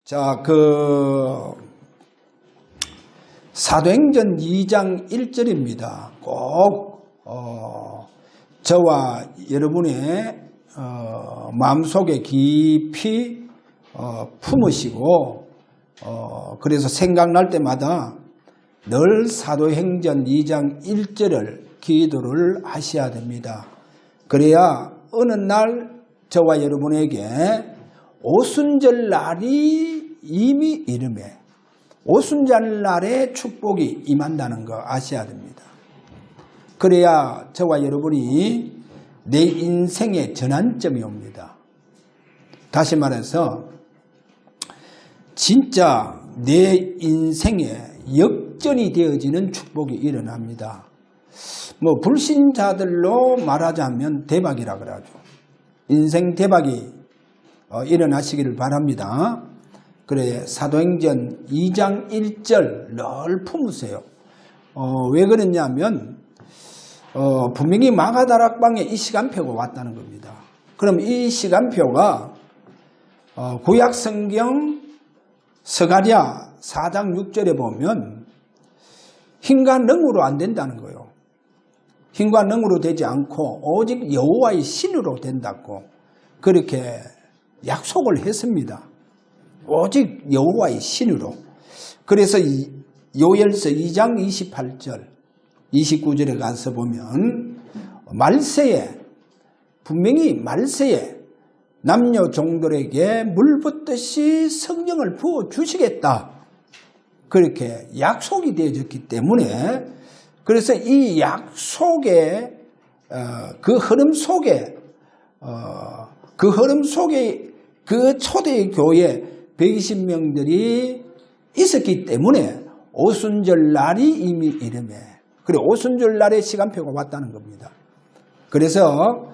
자, 사도행전 2장 1절입니다. 꼭 저와 여러분의 마음속에 깊이 품으시고 그래서 생각날 때마다 늘 사도행전 2장 1절을 기도를 하셔야 됩니다. 그래야 어느 날 저와 여러분에게 오순절 날이 이미 이름에 오순절 날의 축복이 임한다는 거 아셔야 됩니다. 그래야 저와 여러분이 내 인생의 전환점이 옵니다. 다시 말해서 진짜 내 인생의 역전이 되어지는 축복이 일어납니다. 불신자들로 말하자면 대박이라 그러죠. 인생 대박이 일어나시기를 바랍니다. 그래 사도행전 2장 1절 늘 품으세요. 왜 그러냐면 분명히 마가다락방에 이 시간표가 왔다는 겁니다. 그럼 이 시간표가 구약성경 스가랴 4장 6절에 보면 힘과 능으로 안 된다는 거예요. 힘과 능으로 되지 않고 오직 여호와의 신으로 된다고 그렇게 약속을 했습니다. 오직 여호와의 신으로. 그래서 요엘서 2장 28절 29절에 가서 보면 말세에 분명히 말세에 남녀 종들에게 물 붓듯이 성령을 부어주시겠다. 그렇게 약속이 되어졌기 때문에 그래서 이 약속의 그 흐름 속에 그 초대 교회 120명들이 있었기 때문에 오순절 날이 이미 이름에 그래 오순절 날의 시간표가 왔다는 겁니다. 그래서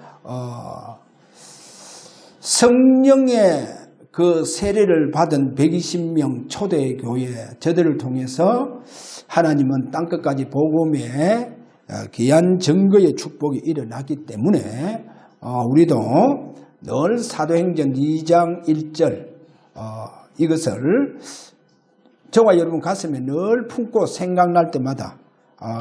성령의 그 세례를 받은 120명 초대 교회 저들을 통해서 하나님은 땅끝까지 복음의 귀한 증거의 축복이 일어나기 때문에 우리도 늘 사도행전 2장 1절 이것을 저와 여러분 가슴에 늘 품고 생각날 때마다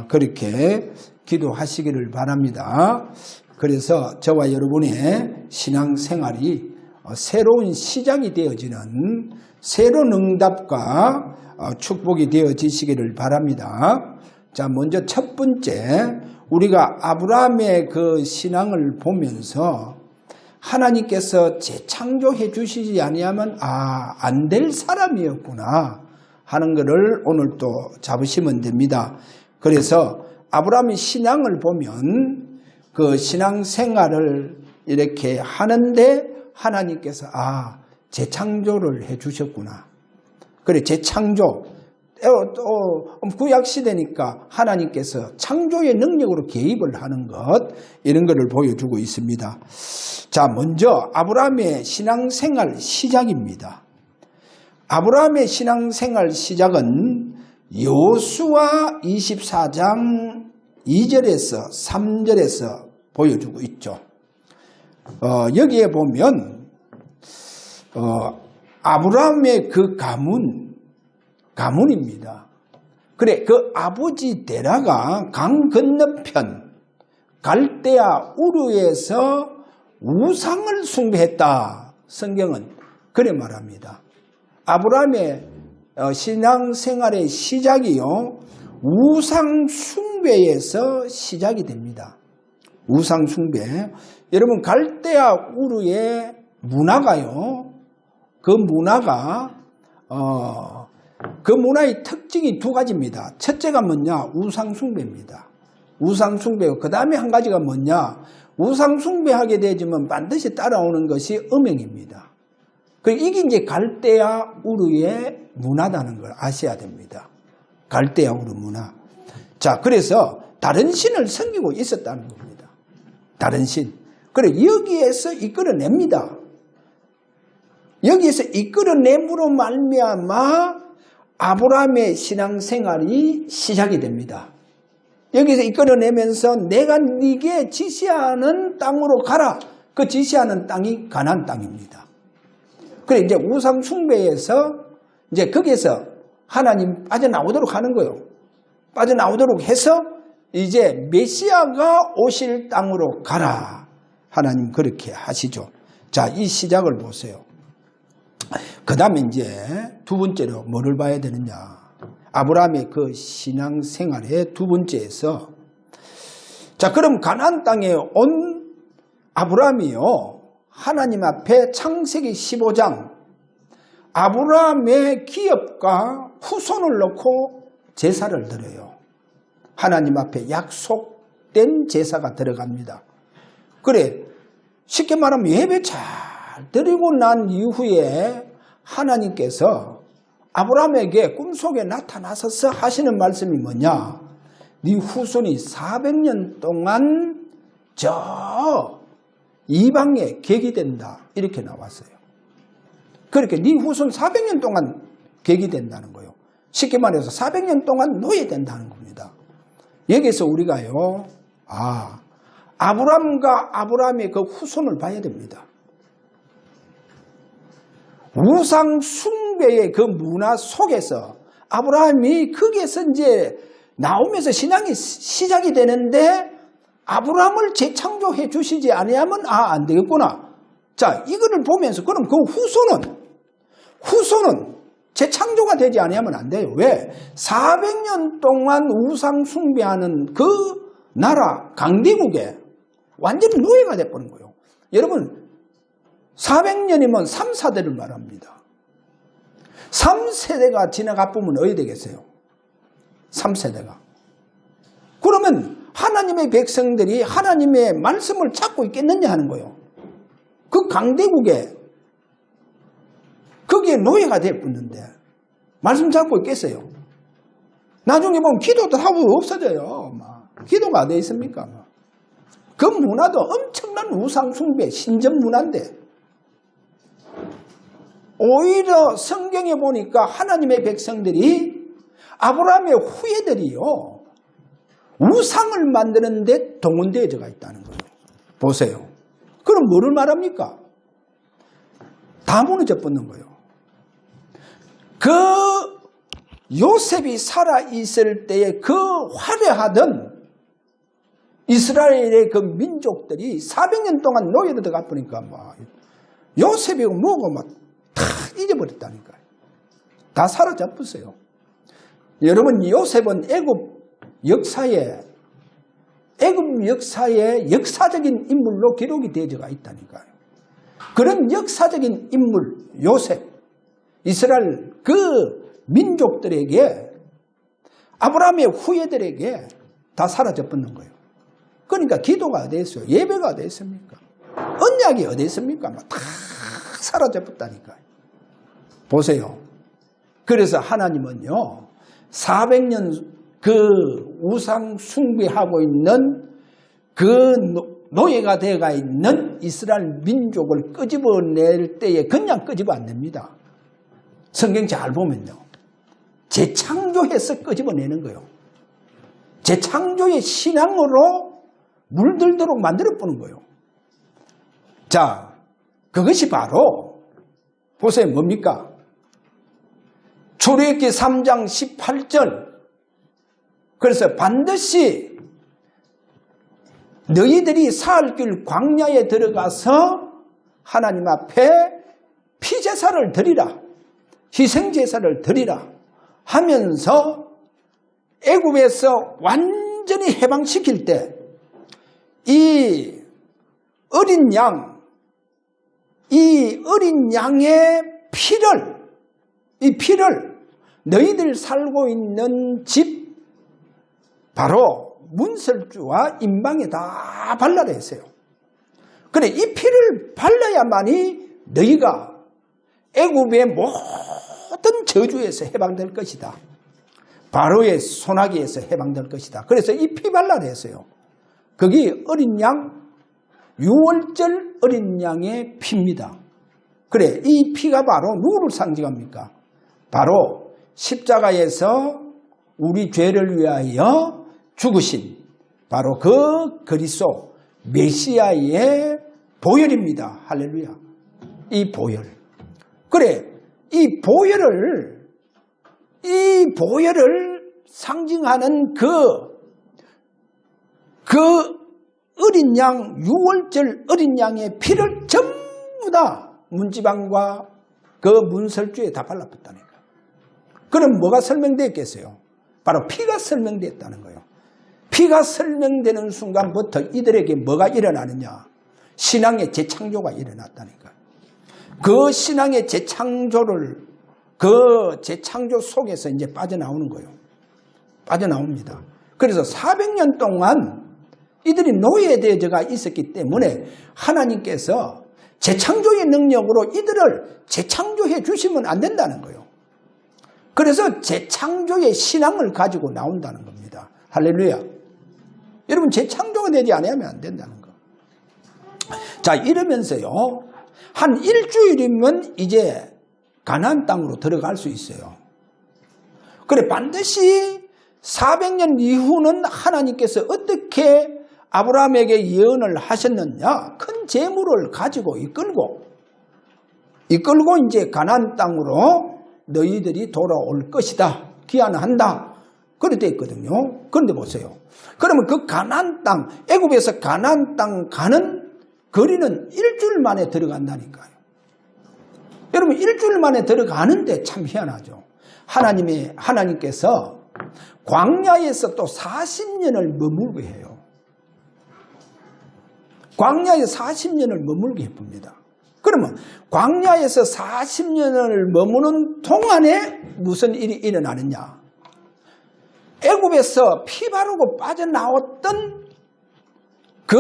그렇게 기도하시기를 바랍니다. 그래서 저와 여러분의 신앙생활이 새로운 시작이 되어지는 새로운 응답과 축복이 되어지시기를 바랍니다. 자, 먼저 첫 번째 우리가 아브라함의 그 신앙을 보면서 하나님께서 재창조해 주시지 아니하면 안 될 사람이었구나 하는 것을 오늘 또 잡으시면 됩니다. 그래서 아브라함의 신앙을 보면 그 신앙생활을 이렇게 하는데 하나님께서 재창조를 해 주셨구나. 그래 재창조 구약시대니까 하나님께서 창조의 능력으로 개입을 하는 것 이런 것을 보여주고 있습니다. 자, 먼저 아브라함의 신앙생활 시작입니다. 아브라함의 신앙생활 시작은 여호수아 24장 2절에서 3절에서 보여주고 있죠. 여기에 보면 아브라함의 그 가문입니다. 그래 그 아버지 데라가 강 건너편 갈대아 우르에서 우상을 숭배했다. 성경은 그래 말합니다. 아브라함의 신앙생활의 시작이요 우상 숭배에서 시작이 됩니다. 우상 숭배. 여러분 갈대아 우르의 문화가요. 그 문화의 특징이 두 가지입니다. 첫째가 뭐냐? 우상 숭배입니다. 우상 숭배고 그 다음에 한 가지가 뭐냐? 우상 숭배하게 되지만 반드시 따라오는 것이 음행입니다. 이게 이제 갈대아 우르의 문화다는 걸 아셔야 됩니다. 갈대아 우르 문화. 자, 그래서 다른 신을 섬기고 있었다는 겁니다. 다른 신. 그래 여기에서 이끌어냅니다. 여기에서 이끌어냄으로 말미암아 아브라함의 신앙생활이 시작이 됩니다. 여기서 이끌어내면서 내가 네게 지시하는 땅으로 가라. 그 지시하는 땅이 가나안 땅입니다. 그래 이제 우상 숭배에서 이제 거기에서 하나님 빠져나오도록 하는 거예요. 빠져나오도록 해서 이제 메시아가 오실 땅으로 가라. 하나님 그렇게 하시죠. 자, 이 시작을 보세요. 그 다음에 이제 두 번째로 뭐를 봐야 되느냐. 아브라함의 그 신앙생활의 두 번째에서 자, 그럼 가나안 땅에 온 아브라함이요. 하나님 앞에 창세기 15장 아브라함의 기업과 후손을 놓고 제사를 드려요. 하나님 앞에 약속된 제사가 들어갑니다. 그래, 쉽게 말하면 예배 잘 드리고 난 이후에 하나님께서 아브라함에게 꿈속에 나타나셔서 하시는 말씀이 뭐냐? 네 후손이 400년 동안 저 이방에 객이 된다. 이렇게 나왔어요. 그렇게 네 후손 400년 동안 객이 된다는 거예요. 쉽게 말해서 400년 동안 노예된다는 겁니다. 여기서 우리가요, 아브라함과 아브라함의 그 후손을 봐야 됩니다. 우상 숭배의 그 문화 속에서 아브라함이 거기에서 이제 나오면서 신앙이 시작이 되는데 아브라함을 재창조해 주시지 아니하면 안 되겠구나. 자, 이거를 보면서 그럼 그 후손은 재창조가 되지 아니하면 안 돼요. 왜? 400년 동안 우상 숭배하는 그 나라 강대국에 완전히 노예가 돼버린 거예요. 여러분 400년이면 3사대를 말합니다. 3세대가 지나가 보면 어디 되겠어요? 3세대가. 그러면 하나님의 백성들이 하나님의 말씀을 찾고 있겠느냐 하는 거예요. 그 강대국에 거기에 노예가 되었는데 말씀 잡고 있겠어요? 나중에 보면 기도도 하고 없어져요. 기도가 어디 있습니까? 그 문화도 엄청난 우상 숭배 신전 문화인데 오히려 성경에 보니까 하나님의 백성들이 아브라함의 후예들이요 우상을 만드는데 동원되어져 있다는 거예요. 보세요. 그럼 뭐를 말합니까? 다 무너져 버리는 거예요. 그 요셉이 살아있을 때에 그 화려하던 이스라엘의 그 민족들이 400년 동안 노예로 들어가 보니까 요셉이 뭐고 다 잊어버렸다니까요. 다 사라져버렸어요. 여러분 요셉은 애굽 역사의 역사적인 인물로 기록이 되어져 있다니까요. 그런 역사적인 인물 요셉 이스라엘 그 민족들에게 아브라함의 후예들에게 다 사라져버린 거예요. 그러니까 기도가 어디 있어요? 예배가 어디 있습니까? 언약이 어디 있습니까? 다 사라져버렸다니까요. 보세요. 그래서 하나님은요 400년 그 우상 숭배하고 있는 그 노예가 되어가 있는 이스라엘 민족을 끄집어낼 때에 그냥 끄집어 안 냅니다. 성경 잘 보면요. 재창조해서 끄집어내는 거예요. 재창조의 신앙으로 물들도록 만들어보는 거예요. 자, 그것이 바로 보세요. 뭡니까? 출애굽기 3장 18절 그래서 반드시 너희들이 살 길 광야에 들어가서 하나님 앞에 피제사를 드리라. 희생제사를 드리라 하면서 애굽에서 완전히 해방시킬 때 이 어린 양의 피를 너희들 살고 있는 집 바로 문설주와 임방에 다 발라야 했어요. 그래 이 피를 발라야만이 너희가 애굽의 모든 저주에서 해방될 것이다. 바로의 손아귀에서 해방될 것이다. 그래서 이 피 발라야 했어요. 거기 어린 양, 6월절 어린 양의 피입니다. 그래 이 피가 바로 누구를 상징합니까? 바로 십자가에서 우리 죄를 위하여 죽으신 바로 그 그리스도 메시아의 보혈입니다. 할렐루야. 이 보혈. 그래 이 보혈을 이 보혈을 상징하는 그 어린 양, 6월절 어린 양의 피를 전부 다 문지방과 그 문설주에 다 발라붙다니까. 그럼 뭐가 설명됐겠어요? 바로 피가 설명됐다는 거예요. 피가 설명되는 순간부터 이들에게 뭐가 일어나느냐? 신앙의 재창조가 일어났다니까. 그 신앙의 재창조를, 그 재창조 속에서 이제 빠져나오는 거예요. 빠져나옵니다. 그래서 400년 동안 이들이 노예되어가 있었기 때문에 하나님께서 재창조의 능력으로 이들을 재창조해 주시면 안 된다는 거예요. 그래서 재창조의 신앙을 가지고 나온다는 겁니다. 할렐루야. 여러분, 재창조가 되지 않으면 안 된다는 거. 자, 이러면서요, 한 일주일이면 이제 가나안 땅으로 들어갈 수 있어요. 그래, 반드시 400년 이후는 하나님께서 어떻게 아브라함에게 예언을 하셨느냐? 큰 재물을 가지고 이끌고 이제 가나안 땅으로 너희들이 돌아올 것이다. 귀환한다. 그렇게 있거든요. 그런데 보세요. 그러면 그 가나안 땅, 애굽에서 가나안 땅 가는 거리는 일주일 만에 들어간다니까요. 여러분, 일주일 만에 들어가는데 참 희한하죠. 하나님께서 광야에서 또 40년을 머물게 해요. 광야에 40년을 머물게 해봅니다. 그러면 광야에서 40년을 머무는 동안에 무슨 일이 일어나느냐? 애굽에서 피 바르고 빠져나왔던 그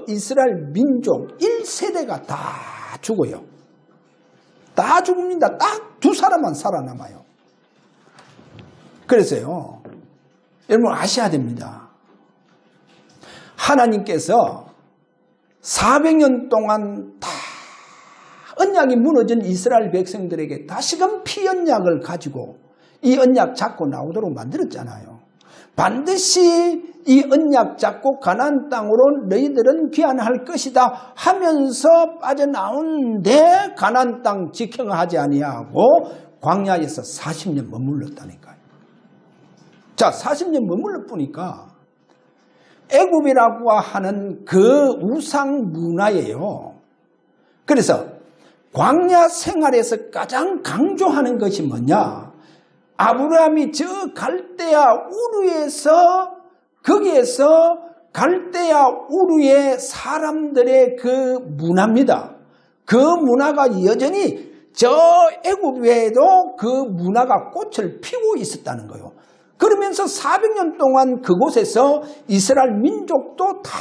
이스라엘 민족 1세대가 다 죽어요. 다 죽습니다. 딱 두 사람만 살아남아요. 그래서요, 여러분 아셔야 됩니다. 하나님께서 400년 동안 다 언약이 무너진 이스라엘 백성들에게 다시금 피 언약을 가지고 이 언약 잡고 나오도록 만들었잖아요. 반드시 이 언약 잡고 가나안 땅으로 너희들은 귀환할 것이다 하면서 빠져나오는데 가나안 땅 직행하지 아니하고 광야에서 40년 머물렀다니까요. 자, 40년 머물러 보니까 애굽이라고 하는 그 우상 문화예요. 그래서 광야 생활에서 가장 강조하는 것이 뭐냐? 아브라함이 저 갈대아 우르에서 거기에서 갈대아 우르의 사람들의 그 문화입니다. 그 문화가 여전히 저 애굽 외에도 그 문화가 꽃을 피우고 있었다는 거예요. 그러면서 400년 동안 그곳에서 이스라엘 민족도 다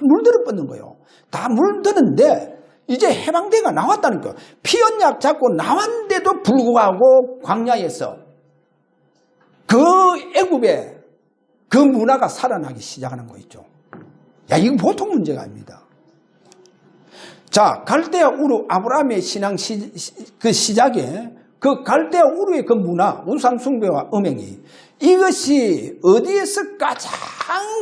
물들어 뻗는 거예요. 다 물드는데 이제 해방대가 나왔다는 거예요. 피 언약 잡고 나왔는데도 불구하고 광야에서 그 애굽의 그 문화가 살아나기 시작하는 거 있죠. 야, 이거 보통 문제가 아닙니다. 자, 갈대아 우르 아브라함의 신앙 그 시작에 그 갈대아 우르의 그 문화, 우상 숭배와 음행이 이것이 어디에서 가장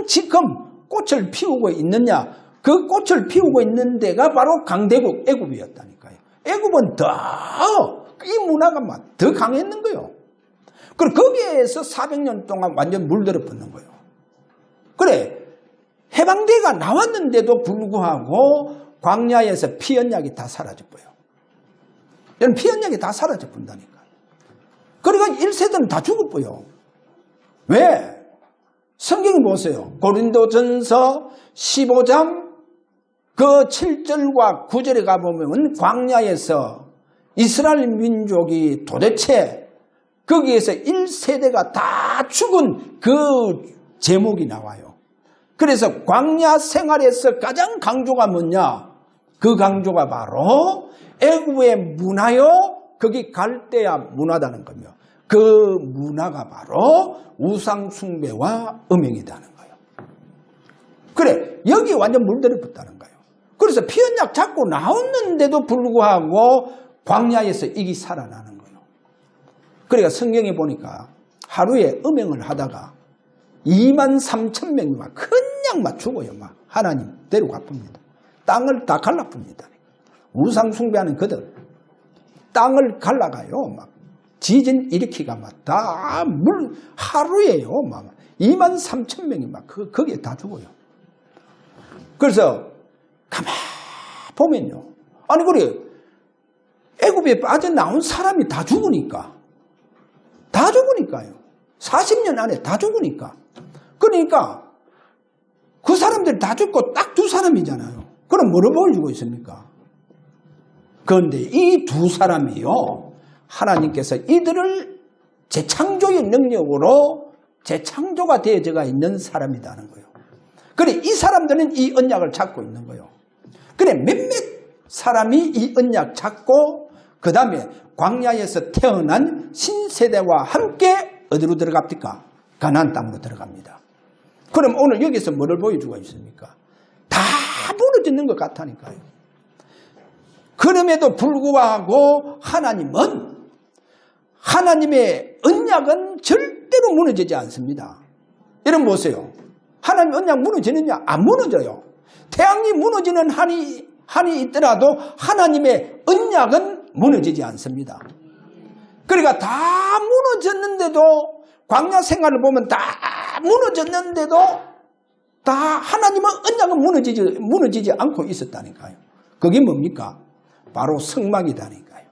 지금 꽃을 피우고 있느냐? 그 꽃을 피우고 있는 데가 바로 강대국 애굽이었다니까요. 애굽은 이 문화가 더 강했는 거예요. 그리고 거기에서 400년 동안 완전 물들어 뻗는 거예요. 그래, 해방대가 나왔는데도 불구하고 광야에서 피 언약이 다 사라져버려요. 여러분, 피 언약이 다 사라져본다니까. 그러니까 1세대는 다 죽어버려요. 왜? 성경이 보세요. 고린도전서 15장 그 7절과 9절에 가보면 광야에서 이스라엘 민족이 도대체 거기에서 1세대가 다 죽은 그 제목이 나와요. 그래서 광야 생활에서 가장 강조가 뭐냐? 그 강조가 바로 애굽의 문화요, 거기 갈대아 문화다는 거며, 그 문화가 바로 우상 숭배와 음행이라는 거예요. 그래, 여기 완전 물들어 붙다는 거예요. 그래서 피 언약 잡고 나왔는데도 불구하고 광야에서 이게 살아나는 거예요. 그러니까 성경에 보니까 하루에 음행을 하다가 23,000명이 그냥 막 죽어요. 막 하나님 데리고 갚습니다. 땅을 다 갈라쁩니다. 우상 숭배하는 그들 땅을 갈라가요. 막 지진 일으키가 막 다 하루에요. 막 23,000명이 막 거기에 다 죽어요. 그래서 가만 보면요. 아니 그래 애굽에 빠져나온 사람이 다 죽으니까요. 40년 안에 다 죽으니까. 그러니까 그 사람들이 다 죽고 딱 두 사람이잖아요. 그럼 뭐를 보여주고 있습니까? 그런데 이 두 사람이요. 하나님께서 이들을 재창조의 능력으로 재창조가 되어져가 있는 사람이라는 거예요. 그래 이 사람들은 이 언약을 잡고 있는 거예요. 그래 몇몇 사람이 이 언약 잡고 그 다음에 광야에서 태어난 신세대와 함께 어디로 들어갑니까? 가나안 땅으로 들어갑니다. 그럼 오늘 여기서 뭐를 보여주고 있습니까? 다 무너지는 것 같다니까요. 그럼에도 불구하고 하나님의 언약은 절대로 무너지지 않습니다. 여러분 보세요. 하나님 언약 무너지느냐? 안 무너져요. 태양이 무너지는 한이 있더라도 하나님의 언약은 무너지지 않습니다. 그러니까 다 무너졌는데도 광야 생활을 보면 다 무너졌는데도 다 하나님의 언약은 무너지지 않고 있었다니까요. 그게 뭡니까? 바로 성막이다니까요.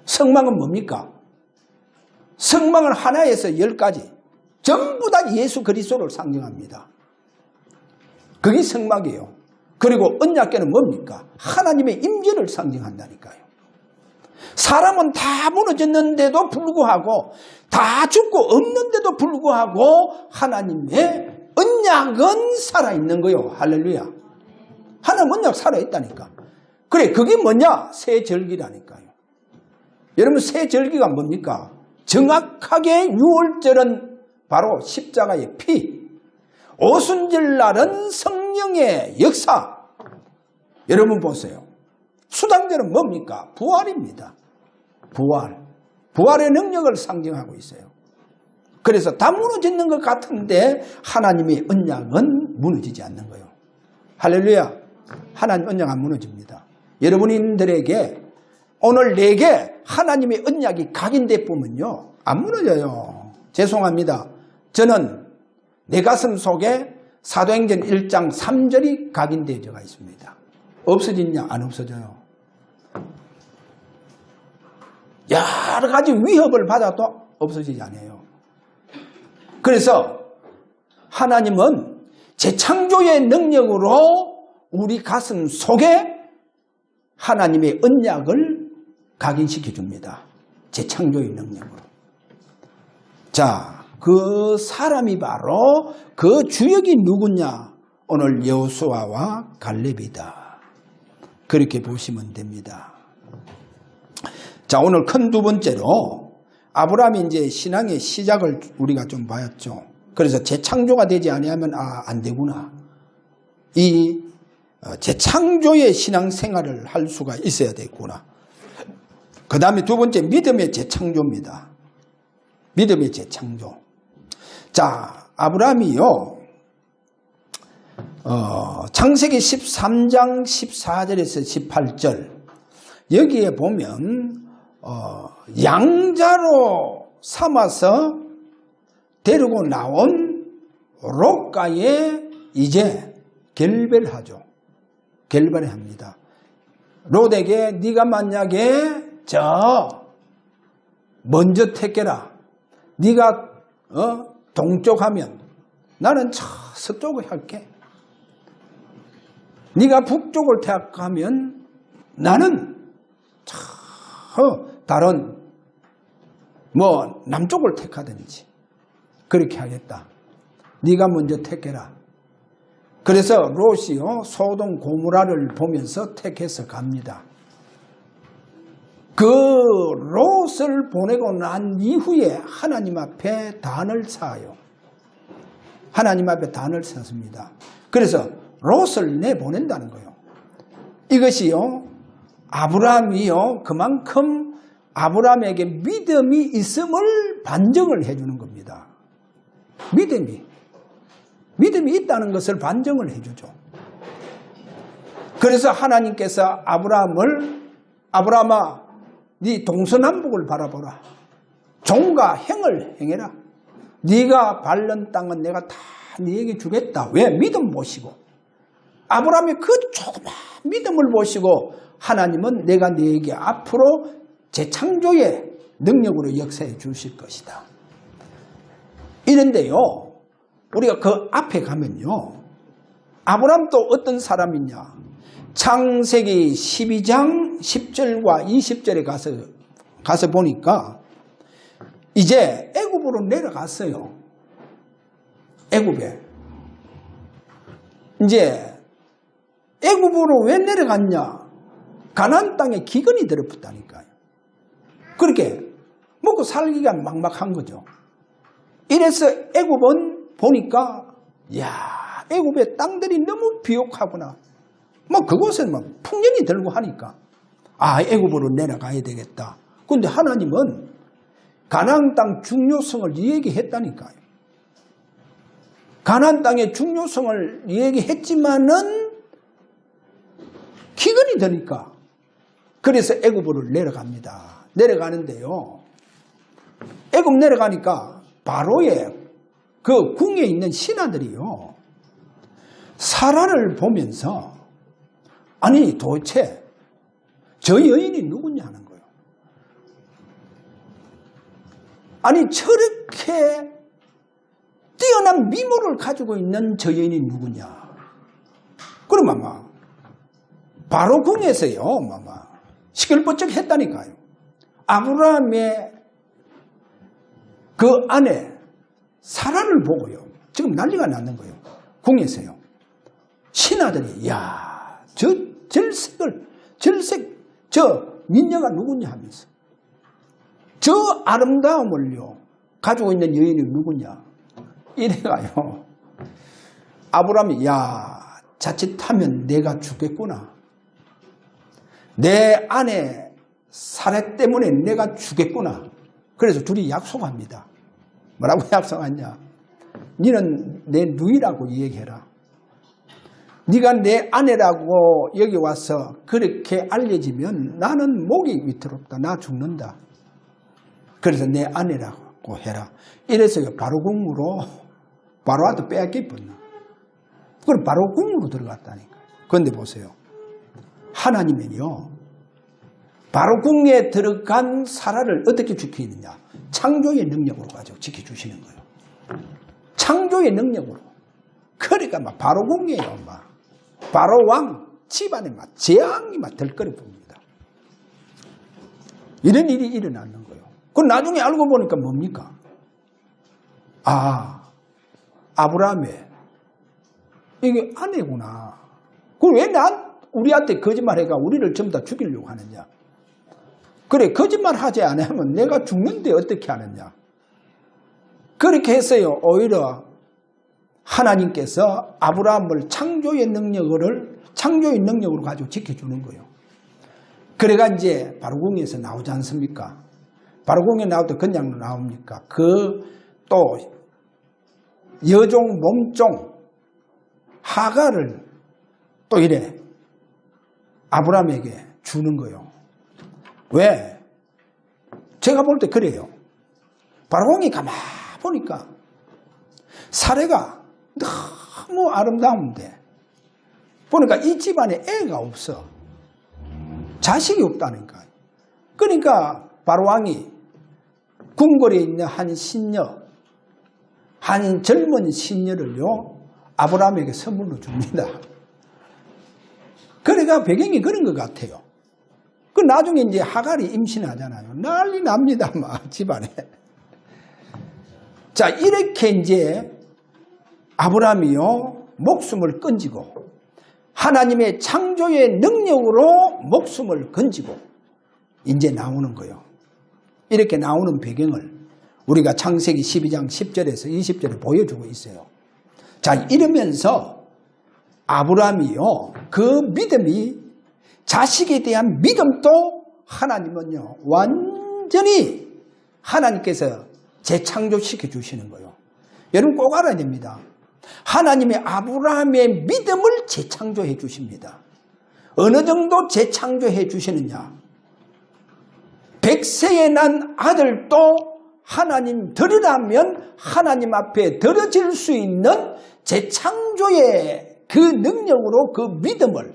성막은 뭡니까? 성막은 하나에서 10가지 전부 다 예수 그리스도를 상징합니다. 그게 성막이에요. 그리고 언약궤는 뭡니까? 하나님의 임재를 상징한다니까요. 사람은 다 무너졌는데도 불구하고 다 죽고 없는데도 불구하고 하나님의 언약은 살아있는 거예요. 할렐루야. 하나님 언약 살아있다니까. 그래 그게 뭐냐? 새 절기라니까요. 여러분 새 절기가 뭡니까? 정확하게 6월절은 바로 십자가의 피, 오순절날은 성령의 역사. 여러분 보세요. 수당절은 뭡니까? 부활입니다. 부활의 능력을 상징하고 있어요. 그래서 다 무너지는 것 같은데 하나님의 언약은 무너지지 않는 거예요. 할렐루야. 하나님 언약 안 무너집니다. 여러분들에게 오늘 내게 하나님의 언약이 각인돼 보면요 안 무너져요. 죄송합니다. 저는 내 가슴 속에 사도행전 1장 3절이 각인되어져 있습니다. 없어지냐? 안 없어져요. 여러 가지 위협을 받아도 없어지지 않아요. 그래서 하나님은 재창조의 능력으로 우리 가슴 속에 하나님의 언약을 각인시켜 줍니다. 재창조의 능력으로. 자, 그 사람이 바로 그 주역이 누구냐? 오늘 여호수아와 갈렙이다. 그렇게 보시면 됩니다. 자, 오늘 큰 두 번째로 아브라함이 이제 신앙의 시작을 우리가 좀 봤죠. 그래서 재창조가 되지 아니하면 안 되구나. 이 재창조의 신앙생활을 할 수가 있어야 되겠구나. 그 다음에 두 번째 믿음의 재창조입니다. 믿음의 재창조. 자, 아브라함이요. 창세기 13장 14절에서 18절 여기에 보면 양자로 삼아서 데리고 나온 롯가에 이제 결별하죠. 결별을 합니다. 롯에게 네가 만약에 먼저 택해라. 네가 동쪽 하면 나는 서쪽을 할게. 네가 북쪽을 택하면 나는 다른 남쪽을 택하든지 그렇게 하겠다. 네가 먼저 택해라. 그래서 롯이요 소돔 고모라를 보면서 택해서 갑니다. 그 롯을 보내고 난 이후에 하나님 앞에 단을 쌓아요. 하나님 앞에 단을 쌓습니다. 그래서 롯을 내보낸다는 거예요. 이것이요 아브라함이요 그만큼 아브라함에게 믿음이 있음을 반증을 해주는 겁니다. 믿음이 있다는 것을 반증을 해주죠. 그래서 하나님께서 아브라함아 네 동서남북을 바라보라. 종과 행을 행해라. 네가 밟는 땅은 내가 다 네게 주겠다. 왜? 믿음 보시고. 아브라함의 그 조그만 믿음을 보시고 하나님은 내가 네게 앞으로 재창조의 능력으로 역사해 주실 것이다. 이런데요, 우리가 그 앞에 가면요, 아브라함도 어떤 사람이냐? 창세기 12장 10절과 20절에 가서 보니까 이제 애굽으로 내려갔어요. 애굽에. 이제 애굽으로 왜 내려갔냐? 가나안 땅에 기근이 들어붙다니까요. 그렇게 먹고 살기가 막막한 거죠. 이래서 애굽은 보니까 야, 애굽의 땅들이 너무 비옥하구나. 뭐 그곳은 뭐 풍년이 들고 하니까 아, 애굽으로 내려가야 되겠다. 그런데 하나님은 가나안 땅 중요성을 이야기했다니까요. 가나안 땅의 중요성을 이야기했지만은 기근이 되니까 그래서 애굽으로 내려갑니다. 내려가는데요, 애굽 내려가니까 바로의 그 궁에 있는 신하들이요, 사라를 보면서 아니 도대체 저 여인이 누구냐는 거예요. 아니 저렇게 뛰어난 미모를 가지고 있는 저 여인이 누구냐. 그럼 아마 바로 궁에서요, 아마 시끌벅적 했다니까요. 아브라함의 그 아내 사라를 보고요, 지금 난리가 났는 거예요. 궁에서요. 신하들이 야, 저 절색 저 민녀가 누구냐 하면서 저 아름다움을요 가지고 있는 여인이 누구냐 이래가요. 아브라함이 야, 자칫하면 내가 죽겠구나. 내 아내 사례 때문에 내가 죽겠구나. 그래서 둘이 약속합니다. 뭐라고 약속하냐? 너는 내 누이라고 얘기해라. 네가 내 아내라고 여기 와서 그렇게 알려지면 나는 목이 위태롭다. 나 죽는다. 그래서 내 아내라고 해라. 이래서 바로 궁으로 바로한테 빼앗겼거든요. 그럼 바로 궁으로 들어갔다니까. 그런데 보세요. 하나님은요, 바로 궁에 들어간 사라를 어떻게 지키느냐? 창조의 능력으로 가지고 지켜주시는 거예요. 창조의 능력으로. 그러니까 막 바로 궁이에요. 막 바로 왕 집안에 막 재앙이 막 들끓어 봅니다. 이런 일이 일어나는 거예요. 그럼 나중에 알고 보니까 뭡니까? 아, 아브라함의 이게 아내구나. 그럼 왜 우리한테 거짓말해가 우리를 전부 다 죽이려고 하느냐? 그래, 거짓말 하지 않으면 내가 죽는데 어떻게 하느냐? 그렇게 했어요. 오히려 하나님께서 아브라함을 창조의 능력으로 가지고 지켜주는 거예요. 그래가 이제 바로궁에서 나오지 않습니까? 바로궁에 나올 때 그냥 나옵니까? 그 또 여종 몸종 하가를 또 이래 아브라함에게 주는 거예요. 왜? 제가 볼 때 그래요. 바로궁이 가만 보니까 사례가 너무 아름다운데 보니까 이 집안에 애가 없어. 자식이 없다니까. 그러니까 바로왕이 궁궐에 있는 한 신녀, 한 젊은 신녀를요 아브라함에게 선물로 줍니다. 그러니까 배경이 그런 것 같아요. 그 나중에 이제 하갈이 임신하잖아요. 난리 납니다, 막 집안에. 자, 이렇게 이제 아브라함이요 목숨을 건지고 하나님의 창조의 능력으로 목숨을 건지고 이제 나오는 거예요. 이렇게 나오는 배경을 우리가 창세기 12장 10절에서 20절에 보여주고 있어요. 자, 이러면서 아브라함이요 그 믿음이 자식에 대한 믿음도 하나님은요 완전히 하나님께서 재창조시켜 주시는 거예요. 여러분 꼭 알아야 됩니다. 하나님의 아브라함의 믿음을 재창조해 주십니다. 어느 정도 재창조해 주시느냐? 100세에 난 아들도 하나님 드리라면 하나님 앞에 드려질 수 있는 재창조의 그 능력으로 그 믿음을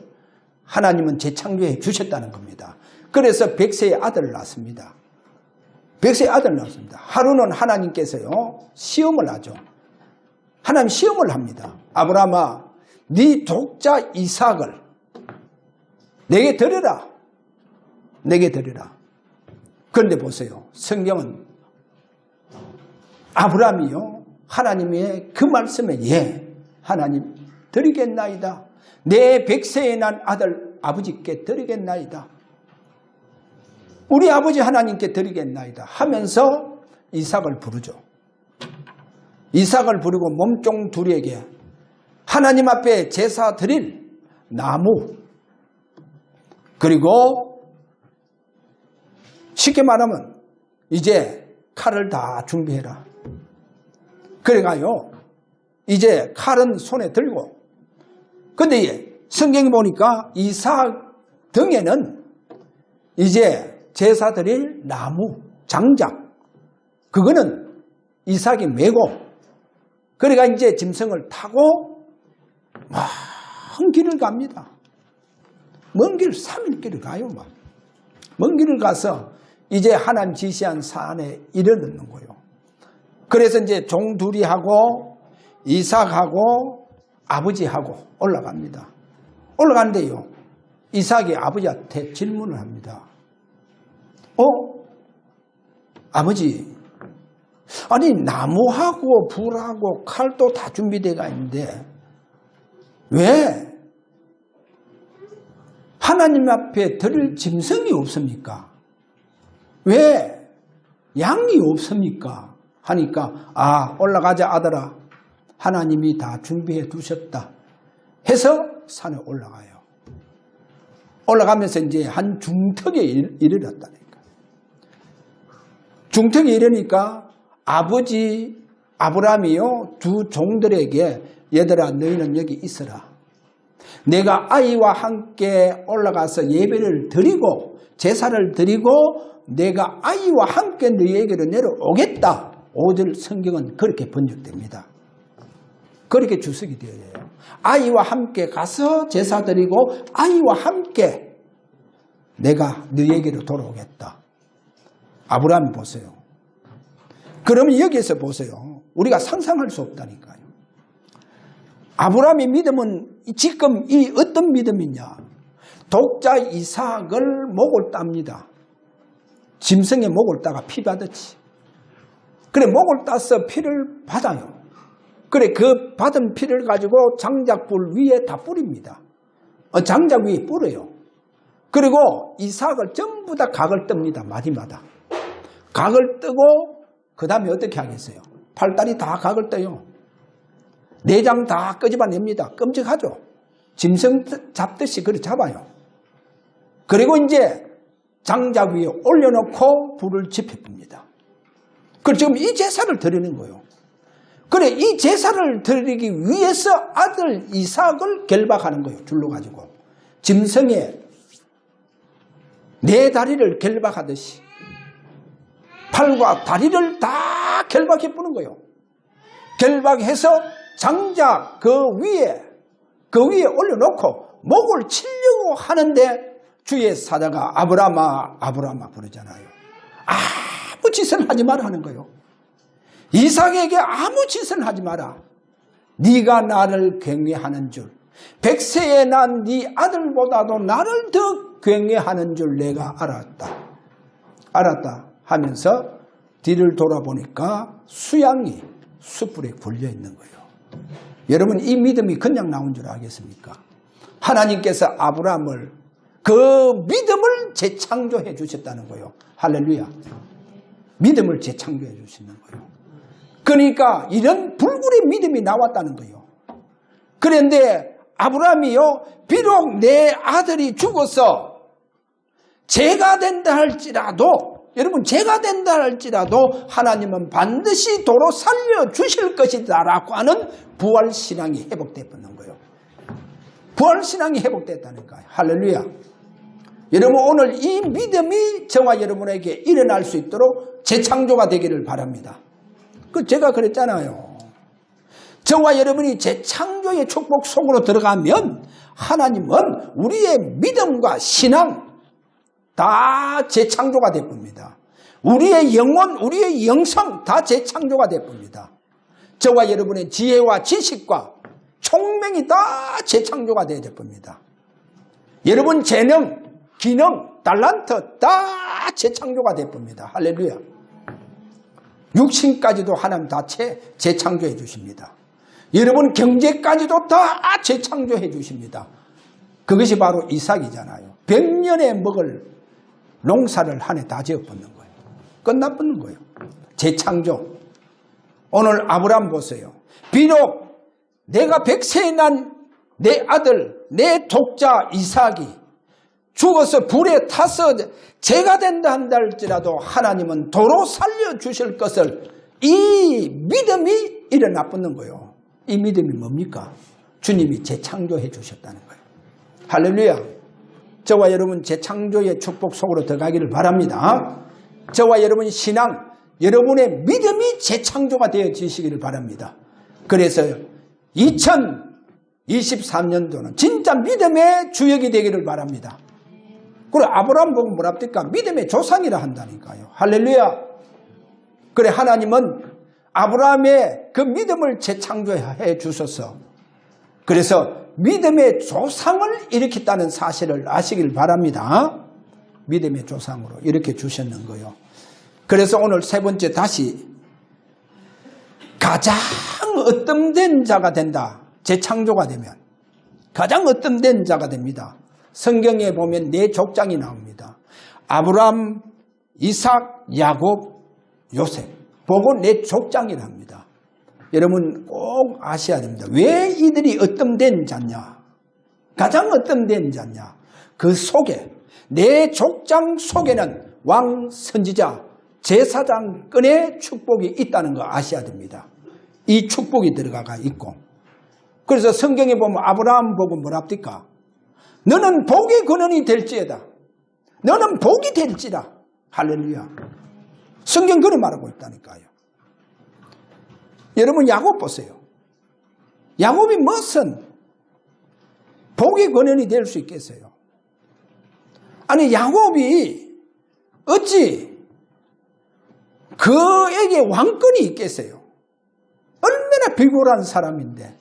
하나님은 재창조해 주셨다는 겁니다. 그래서 100세의 아들을 낳습니다. 100세의 아들을 낳습니다. 하루는 하나님께서요 시험을 하죠. 하나님 시험을 합니다. 아브라함아, 네 독자 이삭을 내게 드려라. 내게 드려라. 그런데 보세요. 성경은 아브라함이요 하나님의 그 말씀에 예 하나님 드리겠나이다. 내 100세에 난 아들 아버지께 드리겠나이다. 우리 아버지 하나님께 드리겠나이다 하면서 이삭을 부르죠. 이삭을 부르고 몸종 둘에게 하나님 앞에 제사 드릴 나무, 그리고 쉽게 말하면 이제 칼을 다 준비해라. 그래가요 이제 칼은 손에 들고, 근데 성경에 보니까 이삭 등에는 이제 제사 드릴 나무, 장작, 그거는 이삭이 메고, 그러니까 이제 짐승을 타고 먼 길을 갑니다. 먼 길, 3일 길을 가요. 먼 길을 가서 이제 하나님 지시한 산에 이르는 거예요. 그래서 이제 종 둘이 하고 이삭하고 아버지하고 올라갑니다. 올라가는데요, 이삭이 아버지한테 질문을 합니다. 아버지, 아니 나무하고 불하고 칼도 다 준비되어 있는데 왜 하나님 앞에 드릴 짐승이 없습니까? 왜 양이 없습니까? 하니까 올라가자 아들아, 하나님이 다 준비해 두셨다 해서 산에 올라가요. 올라가면서 이제 한 중턱에 이르렀다니까. 중턱에 이르니까 아버지 아브라함이요 두 종들에게 얘들아 너희는 여기 있어라. 내가 아이와 함께 올라가서 예배를 드리고 제사를 드리고 내가 아이와 함께 너희에게로 내려오겠다. 5절 성경은 그렇게 번역됩니다. 그렇게 주석이 되어요. 아이와 함께 가서 제사 드리고 아이와 함께 내가 너희에게로 돌아오겠다. 아브라함이 보세요. 그러면 여기에서 보세요. 우리가 상상할 수 없다니까요. 아브라함의 믿음은 지금 이 어떤 믿음이냐. 독자 이삭을 목을 땁니다. 짐승의 목을 따가 피 받았지. 그래 목을 따서 피를 받아요. 그래 그 받은 피를 가지고 장작불 위에 다 뿌립니다. 장작 위에 뿌려요. 그리고 이삭을 전부 다 각을 뜹니다. 마디마다. 각을 뜨고 그 다음에 어떻게 하겠어요? 팔다리 다 각을 떠요. 내장 다 끄집어냅니다. 끔찍하죠? 짐승 잡듯이 그렇게 잡아요. 그리고 이제 장작 위에 올려놓고 불을 지펴봅니다. 그리고 지금 이 제사를 드리는 거예요. 그래 이 제사를 드리기 위해서 아들 이삭을 결박하는 거예요. 줄로 가지고. 짐승의 네 다리를 결박하듯이 팔과 다리를 다 결박해 뿌는 거예요. 결박해서 장작 그 위에 올려놓고 목을 치려고 하는데 주의 사자가 아브라함아 아브라함아 부르잖아요. 아무 짓을 하지 마라 하는 거예요. 이삭에게 아무 짓을 하지 마라. 네가 나를 경외하는 줄, 100세에 난 네 아들보다도 나를 더 경외하는 줄 내가 알았다 하면서 뒤를 돌아보니까 수양이 숯불에 굴려 있는 거예요. 여러분 이 믿음이 그냥 나온 줄 알겠습니까? 하나님께서 아브라함을 그 믿음을 재창조해 주셨다는 거예요. 할렐루야. 믿음을 재창조해 주시는 거예요. 그러니까 이런 불굴의 믿음이 나왔다는 거예요. 그런데 아브라함이요 비록 내 아들이 죽어서 죄가 된다 할지라도, 여러분 죄가 된다 할지라도 하나님은 반드시 도로 살려주실 것이다 라고 하는 부활신앙이 회복되었는 거예요. 부활신앙이 회복됐다니까요. 할렐루야. 여러분 오늘 이 믿음이 저와 여러분에게 일어날 수 있도록 재창조가 되기를 바랍니다. 제가 그랬잖아요. 저와 여러분이 재창조의 축복 속으로 들어가면 하나님은 우리의 믿음과 신앙 다 재창조가 될 겁니다. 우리의 영혼, 우리의 영성 다 재창조가 될 겁니다. 저와 여러분의 지혜와 지식과 총명이 다 재창조가 되어야 될 겁니다. 여러분 재능, 기능, 달란트 다 재창조가 될 겁니다. 할렐루야. 육신까지도 하나님 다 재창조해 주십니다. 여러분 경제까지도 다 재창조해 주십니다. 그것이 바로 이삭이잖아요. 100년에 먹을 농사를 한 해 다 지어버는 거예요. 끝나버는 거예요. 재창조. 오늘 아브라함 보세요. 비록 내가 100세에 난 내 아들, 내 독자 이삭이 죽어서 불에 타서 죄가 된다 한다 할지라도 하나님은 도로 살려주실 것을 이 믿음이 일어나 버는 거예요. 이 믿음이 뭡니까? 주님이 재창조해 주셨다는 거예요. 할렐루야. 저와 여러분 재창조의 축복 속으로 들어가기를 바랍니다. 저와 여러분의 신앙, 여러분의 믿음이 재창조가 되어지시기를 바랍니다. 그래서 2023년도는 진짜 믿음의 주역이 되기를 바랍니다. 그래 아브라함 보고 뭐랍니까? 믿음의 조상이라 한다니까요. 할렐루야. 그래 하나님은 아브라함의 그 믿음을 재창조해 주셔서 그래서 믿음의 조상을 일으켰다는 사실을 아시길 바랍니다. 믿음의 조상으로 이렇게 주셨는 거예요. 그래서 오늘 세 번째 다시 가장 으뜸된 자가 된다. 재창조가 되면 가장 으뜸된 자가 됩니다. 성경에 보면 네 족장이 나옵니다. 아브라함, 이삭, 야곱, 요셉 보고 네 족장이라 합니다. 여러분 꼭 아셔야 됩니다. 왜 이들이 으뜸된 자냐? 가장 으뜸된 자냐? 그 속에 네 족장 속에는 왕, 선지자, 제사장권의 축복이 있다는 거 아셔야 됩니다. 이 축복이 들어가 있고 그래서 성경에 보면 아브라함 보고 뭐랍니까? 너는 복의 근원이 될지어다. 너는 복이 될지라. 할렐루야. 성경 그런 말하고 있다니까요. 여러분 야곱 보세요. 야곱이 무슨 복의 근원이 될 수 있겠어요? 아니 야곱이 어찌 그에게 왕권이 있겠어요? 얼마나 비굴한 사람인데.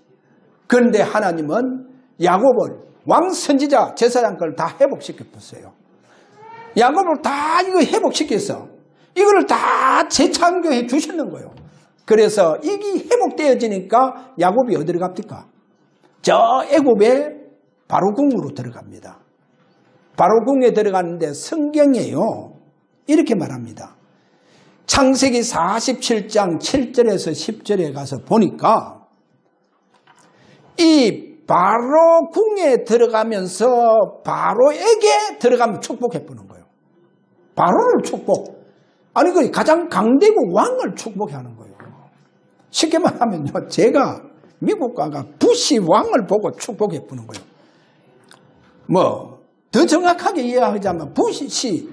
그런데 하나님은 야곱을 왕, 선지자, 제사장권을 다 회복시켜 보세요. 야곱을 다 이거 회복시켜서 이거를 다 재창조해 주시는 거예요. 그래서 이게 회복되어지니까 야곱이 어디로 갑니까? 저 애굽의 바로궁으로 들어갑니다. 바로궁에 들어가는데 성경에요 이렇게 말합니다. 창세기 47장 7절에서 10절에 가서 보니까 이 바로궁에 들어가면서 바로에게 들어가면 축복해 보는 거예요. 바로를 축복. 아니 그 가장 강대국 왕을 축복해 하는 거예요. 쉽게 말하면요. 제가 미국 가가 부시 왕을 보고 축복해 보는 거예요. 뭐 더 정확하게 이해하자면 부시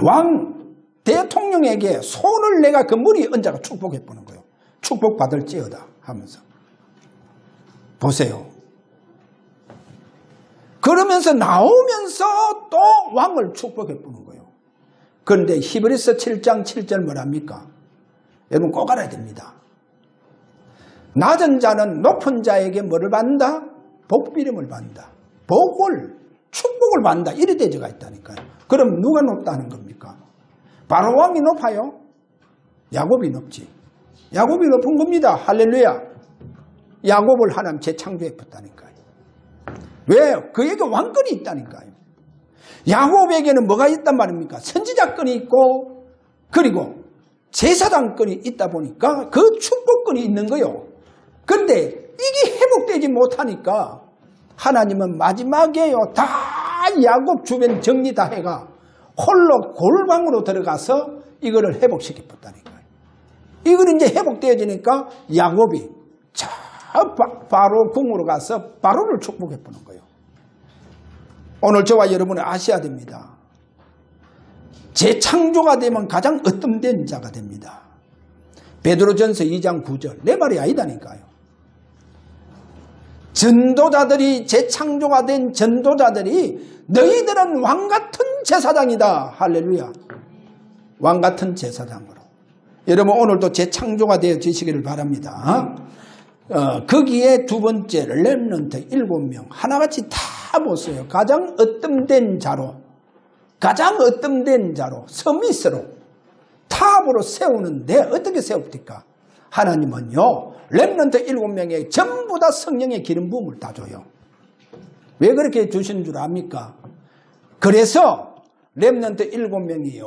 왕 대통령에게 손을 내가 그 머리에 얹어가 축복해 보는 거예요. 축복받을지어다 하면서. 보세요. 그러면서 나오면서 또 왕을 축복해 보는 거예요. 그런데 히브리서 7장 7절 뭐랍니까? 여러분 꼭 알아야 됩니다. 낮은 자는 높은 자에게 뭐를 받는다? 복비름을 받는다. 복을, 축복을 받는다. 이래 되어가 있다니까요. 그럼 누가 높다는 겁니까? 바로 왕이 높아요? 야곱이 높지. 야곱이 높은 겁니다. 할렐루야. 야곱을 하나님 재창조해 봤다니까요. 왜? 그에게 왕권이 있다니까요. 야곱에게는 뭐가 있단 말입니까? 선지자권이 있고 그리고 제사장권이 있다 보니까 그 축복권이 있는 거예요. 그런데 이게 회복되지 못하니까 하나님은 마지막에요 다 야곱 주변 정리 다 해가 홀로 골방으로 들어가서 이거를 회복시켜 봤다니까요. 이걸 이제 회복되어지니까 야곱이 저 바로 궁으로 가서 바로를 축복해 보는 거예요. 오늘 저와 여러분은 아셔야 됩니다. 재창조가 되면 가장 으뜸된 자가 됩니다. 베드로전서 2장 9절. 내 말이 아니다니까요. 전도자들이, 재창조가 된 전도자들이 너희들은 왕같은 제사장이다. 할렐루야. 왕같은 제사장으로. 여러분 오늘도 재창조가 되어지시기를 바랍니다. 거기에 두 번째 렘넌트 7명 하나같이 다 보세요. 가장 으뜸된 자로, 가장 으뜸된 자로, 서밋으로, 탑으로 세우는데 어떻게 세웁니까? 하나님은요 렘넌트 7명에 전부 다 성령의 기름 부음을 다 줘요. 왜 그렇게 주시는 줄 압니까? 그래서 렘넌트 7명이요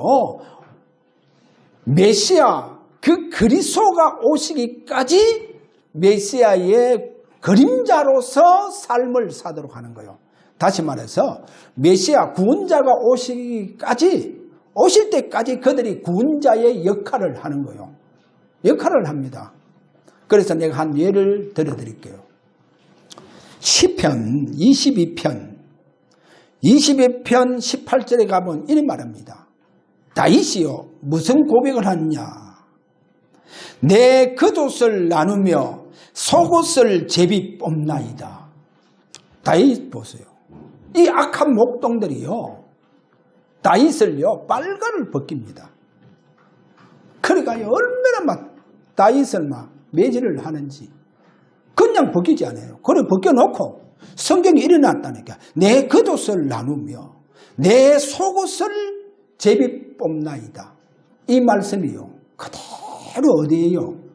메시아 그 그리스도가 오시기까지 메시아의 그림자로서 삶을 사도록 하는 거예요. 다시 말해서 메시아 구원자가 오실 때까지 그들이 구원자의 역할을 하는 거예요. 역할을 합니다. 그래서 내가 한 예를 들어드릴게요. 시편 22편 18절에 가면 이런 말합니다. 다윗이요 무슨 고백을 하느냐. 내 겉옷을 나누며 속옷을 제비 뽑나이다. 다윗 보세요. 이 악한 목동들이요 다윗을요 빨간을 벗깁니다. 그러니까요 얼마나 막 다윗을 막 매질을 하는지 그냥 벗기지 않아요. 그래 벗겨놓고 성경이 일어났다니까. 내 겉옷을 나누며 내 속옷을 제비 뽑나이다. 이 말씀이요 그대로 어디에요?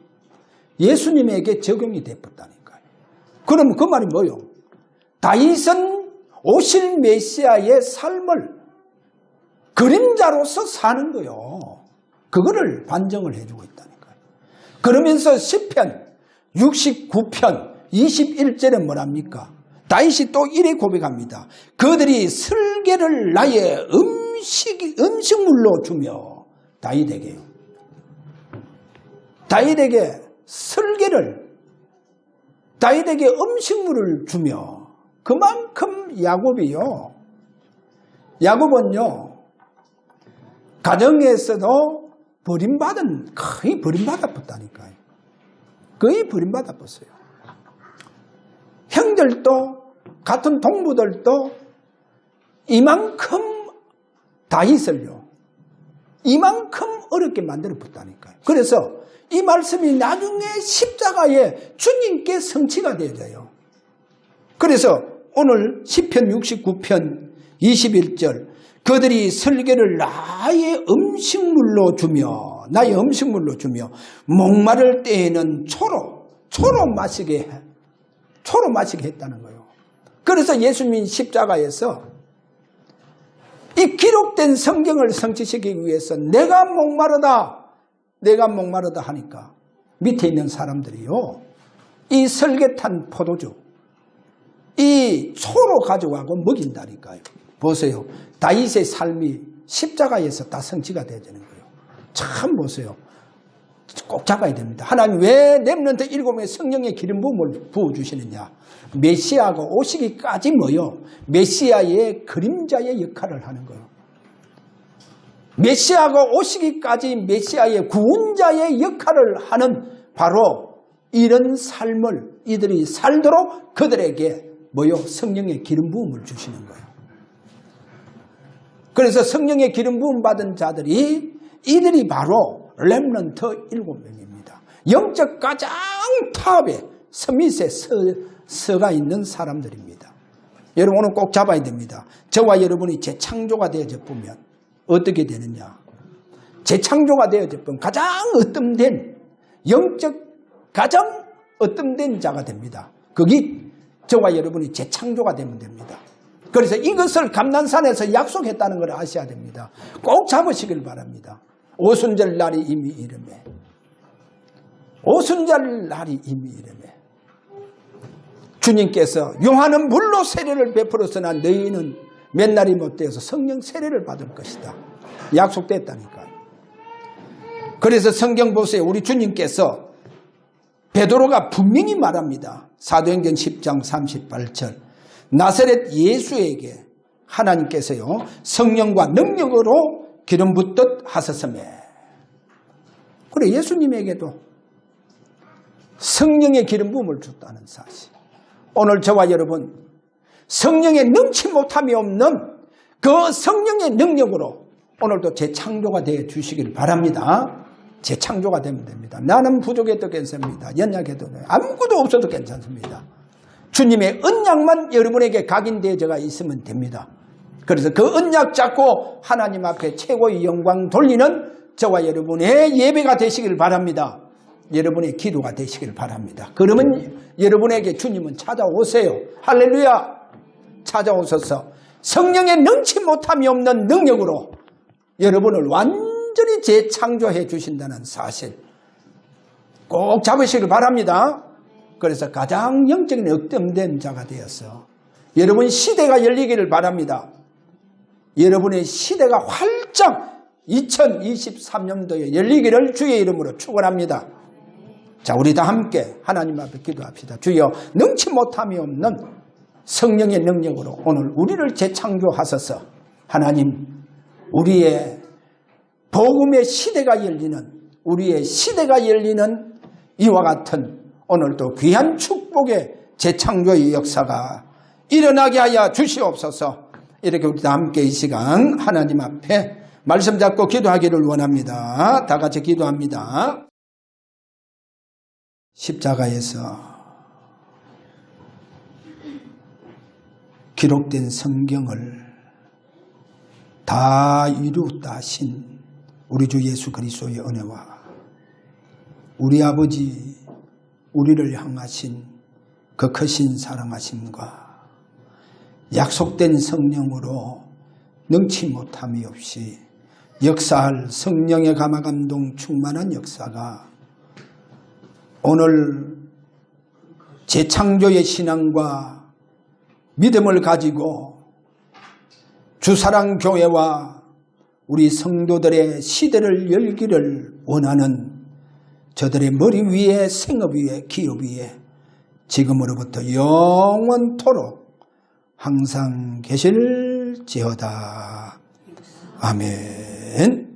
예수님에게 적용이 됐다니까요. 그러면 그 말이 뭐요? 다윗은 오실 메시아의 삶을 그림자로서 사는 거요. 그거를 반증을 해주고 있다니까요. 그러면서 시편 69편 21절에 뭐랍니까? 다윗이 또 이래 고백합니다. 그들이 슬개를 나의 음식물로 주며 다윗에게 슬개를 다윗에게 음식물을 주며 그만큼 야곱은요 가정에서도 거의 버림받았다니까요. 거의 버림받았어요. 형들도 같은 동무들도 이만큼 다윗을요 이만큼 어렵게 만들어봤다니까요. 그래서 이 말씀이 나중에 십자가에 주님께 성취가 되어져요. 그래서 오늘 시편 69편 21절 그들이 설계를 나의 음식물로 주며 목마를 때에는 초로 마시게 했다는 거예요. 그래서 예수님이 십자가에서 이 기록된 성경을 성취시키기 위해서 내가 목마르다 하니까 밑에 있는 사람들이요 이 설계탄 포도주 이 초로 가져가고 먹인다니까요. 보세요. 다윗의 삶이 십자가에서 다 성취가 되어지는 거예요. 참 보세요. 꼭 잡아야 됩니다. 하나님 왜 렘넌트 7명의 성령의 기름 부음을 부어주시느냐. 메시아가 오시기까지 메시아의 그림자의 역할을 하는 거예요. 메시아가 오시기까지 메시아의 구원자의 역할을 하는 바로 이런 삶을 이들이 살도록 그들에게 성령의 기름 부음을 주시는 거예요. 그래서 성령의 기름 부음 받은 자들이 이들이 바로 렘넌트 7명입니다. 영적 가장 탑에 서밋에 서가 있는 사람들입니다. 여러분 오늘 꼭 잡아야 됩니다. 저와 여러분이 재창조가 되어져 보면 어떻게 되느냐. 재창조가 되어져 보면 가장 으뜸된 영적 가장 으뜸된 자가 됩니다. 거기 저와 여러분이 재창조가 되면 됩니다. 그래서 이것을 감난산에서 약속했다는 걸 아셔야 됩니다. 꼭 잡으시길 바랍니다. 오순절 날이 이미 이르매. 주님께서 용하는 물로 세례를 베풀었으나 너희는 몇 날이 못되어서 성령 세례를 받을 것이다. 약속됐다니까요. 그래서 성경 보세요. 우리 주님께서 베드로가 분명히 말합니다. 사도행전 10장 38절 나사렛 예수에게 하나님께서요 성령과 능력으로 기름 붓듯 하셨으며. 그래 예수님에게도 성령의 기름 부음을 줬다는 사실. 오늘 저와 여러분 성령의 능치 못함이 없는 그 성령의 능력으로 오늘도 재창조가 되어 주시길 바랍니다. 재창조가 되면 됩니다. 나는 부족해도 괜찮습니다. 연약해도 아무것도 없어도 괜찮습니다. 주님의 언약만 여러분에게 각인되어져 있으면 됩니다. 그래서 그 언약 잡고 하나님 앞에 최고의 영광 돌리는 저와 여러분의 예배가 되시길 바랍니다. 여러분의 기도가 되시길 바랍니다. 그러면 여러분에게 주님은 찾아오세요. 할렐루야. 찾아오셔서 성령의 능치 못함이 없는 능력으로 여러분을 완전히 재창조해 주신다는 사실 꼭 잡으시길 바랍니다. 그래서 가장 영적인 억dem된 자가 되어서 여러분 시대가 열리기를 바랍니다. 여러분의 시대가 활짝 2023년도에 열리기를 주의 이름으로 축원합니다. 자, 우리 다 함께 하나님 앞에 기도합시다. 주여, 능치 못함이 없는 성령의 능력으로 오늘 우리를 재창조하셔서 하나님, 우리의 복음의 시대가 열리는, 우리의 시대가 열리는 이와 같은 오늘도 귀한 축복의 재창조의 역사가 일어나게 하여 주시옵소서. 이렇게 우리 다 함께 이 시간 하나님 앞에 말씀 잡고 기도하기를 원합니다. 다 같이 기도합니다. 십자가에서 기록된 성경을 다 이루었다 하신 우리 주 예수 그리스도의 은혜와 우리 아버지 우리를 향하신 그 크신 사랑하심과 약속된 성령으로 능치 못함이 없이 역사할 성령의 감화감동 충만한 역사가 오늘 재창조의 신앙과 믿음을 가지고 주사랑교회와 우리 성도들의 시대를 열기를 원하는 저들의 머리 위에 생업 위에 기업 위에 지금으로부터 영원토록 항상 계실지어다. 아멘.